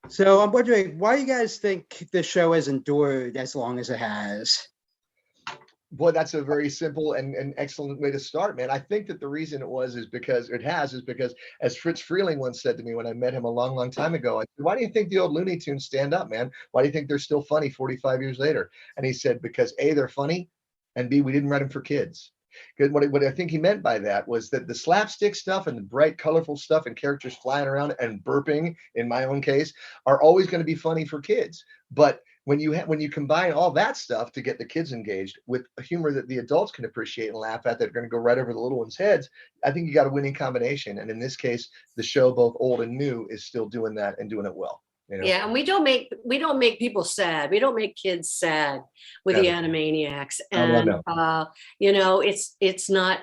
So I'm wondering, why do you guys think the show has endured as long as it has? Boy, that's a very simple and excellent way to start, man. I think that the reason is because, as Fritz Freeling once said to me when I met him a long, long time ago, I said, "Why do you think the old Looney Tunes stand up, man? Why do you think they're still funny 45 years later?" And he said, "Because A, they're funny, and B, we didn't write them for kids." Because what I think he meant by that was that the slapstick stuff and the bright, colorful stuff and characters flying around and burping, in my own case, are always going to be funny for kids. But when you combine all that stuff to get the kids engaged with a humor that the adults can appreciate and laugh at, that are going to go right over the little ones' heads, I think you got a winning combination. And in this case, the show, both old and new, is still doing that and doing it well. You know? Yeah, and we don't make people sad. We don't make kids sad with the Never. Animaniacs, No, no, and no. it's not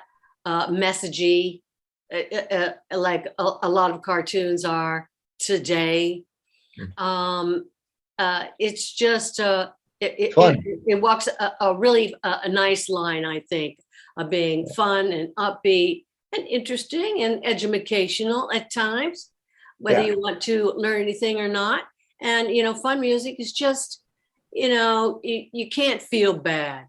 messagey like a lot of cartoons are today. Um, it's just Fun. it walks a really a nice line, I think, of being fun and upbeat and interesting and educational at times, whether Yeah. you want to learn anything or not. And fun music is just, you can't feel bad.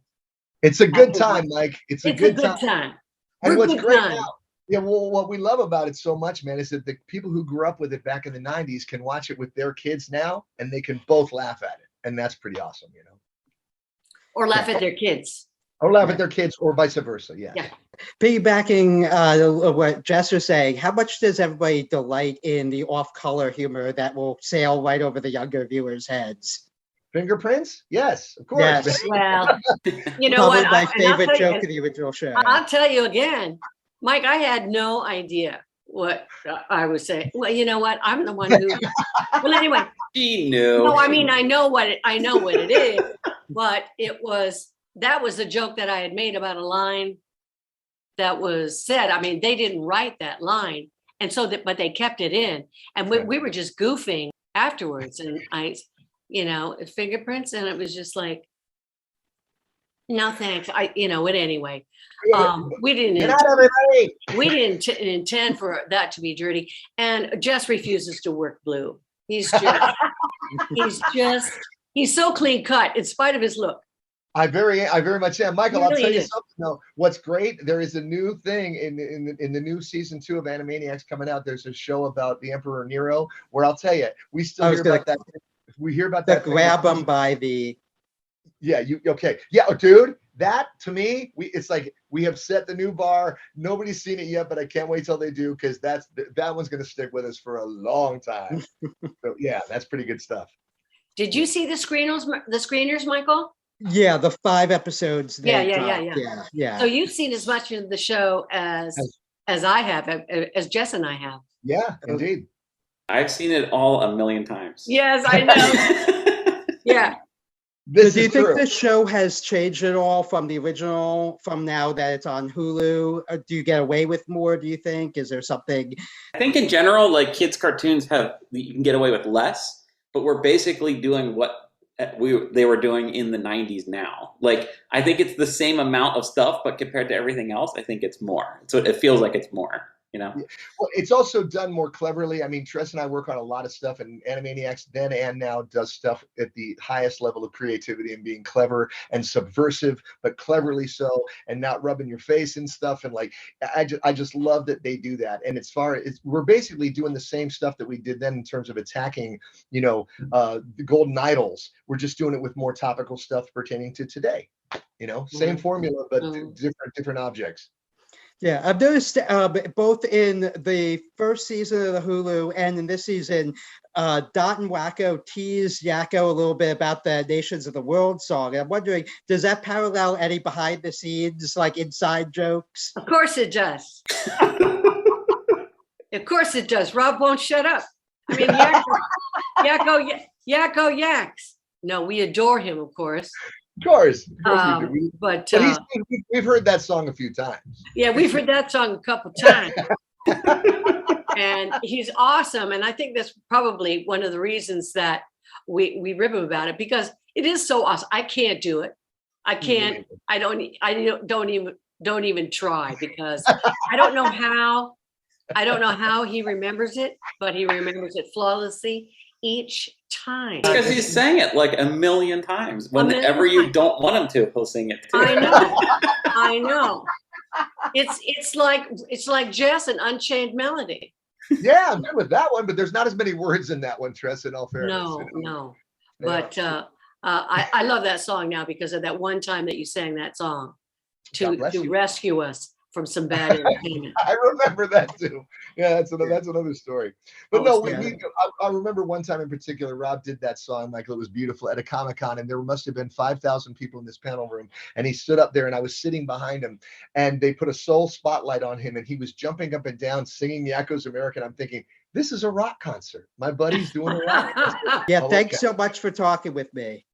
It's a good time, Mike. It's a It's a good time. good time. And We're what's good great time. now, yeah, well, what we love about it so much, man, is that the people who grew up with it back in the 90s can watch it with their kids now, and they can both laugh at it. And that's pretty awesome, you know. Or laugh at their kids. Or laugh at their kids, or vice versa. Yeah. Yeah. Piggybacking what Jess was saying, how much does everybody delight in the off-color humor that will sail right over the younger viewers' heads? Fingerprints? Yes, of course. Yes. Well, you know Probably what? my And I'll favorite tell you- joke of the original show. I'll tell you again, Mike, I had no idea what I was saying. Well, you know what? I'm the one who. Well, anyway. She knew. No, I mean, I know what it is, but that was a joke that I had made about a line that was said. I mean, they didn't write that line, and but they kept it in, and we were just goofing afterwards, and fingerprints, and it was just like, no thanks. But anyway, we didn't. Get out, everybody. We didn't intend for that to be dirty, and Jess refuses to work blue. He's so clean cut in spite of his look. I very much am. Michael, He I'll really tell you is. something though. What's great, there is a new thing in the new season 2 of Animaniacs coming out. There's a show about the Emperor Nero, where I'll tell you, we still hear about that. We hear about that. Grab them by the. Yeah, okay. Yeah, dude, that to me, it's like we have set the new bar. Nobody's seen it yet, but I can't wait till they do, because that one's going to stick with us for a long time. So yeah, that's pretty good stuff. Did you see the screeners, Michael? Yeah, the 5 episodes. Yeah. So you've seen as much of the show as I have, as Jess and I have. Yeah, indeed. I've seen it all a million times. Yes, I know. Yeah. Do you think this show has changed at all from the original, from now that it's on Hulu? Do you get away with more, do you think? Is there something? I think in general, like kids' cartoons you can get away with less, but we're basically doing what they were doing in the 90s now. Like, I think it's the same amount of stuff, but compared to everything else, I think it's more. So it feels like it's more. Well, it's also done more cleverly. I mean, Tress and I work on a lot of stuff, and Animaniacs then and now does stuff at the highest level of creativity and being clever and subversive, but cleverly so, and not rubbing your face and stuff. And like, I just love that they do that. And we're basically doing the same stuff that we did then in terms of attacking, the golden idols. We're just doing it with more topical stuff pertaining to today. Same formula, but different objects. Yeah, I've noticed both in the first season of the Hulu and in this season, Dot and Wacko tease Yakko a little bit about the Nations of the World song. I'm wondering, does that parallel any behind the scenes, like inside jokes? Of course it does. Of course it does. Rob won't shut up. I mean, Yakko yaks. No, we adore him, of course. Of course we do. But we've heard that song a few times. Yeah, we've heard that song a couple times. And he's awesome. And I think that's probably one of the reasons that we rib him about it, because it is so awesome. I can't do it. I can't. I don't even try, because I don't know how he remembers it, but he remembers it flawlessly. each time. Because he sang it like a million times. Whenever you don't want him to, he'll sing it too. I know. I know. It's like Jess and Unchained Melody. Yeah, I'm good with that one, but there's not as many words in that one, Tress, in all fairness. No. But I love that song now because of that one time that you sang that song to rescue us from some bad entertainment. I remember that too. Yeah, that's another story. But no, I remember one time in particular, Rob did that song, Michael. It was beautiful at a Comic-Con, and there must have been 5,000 people in this panel room. And he stood up there, and I was sitting behind him, and they put a soul spotlight on him, and he was jumping up and down singing Yakko's American. I'm thinking, this is a rock concert. My buddy's doing a rock concert. Yeah, thanks so much for talking with me.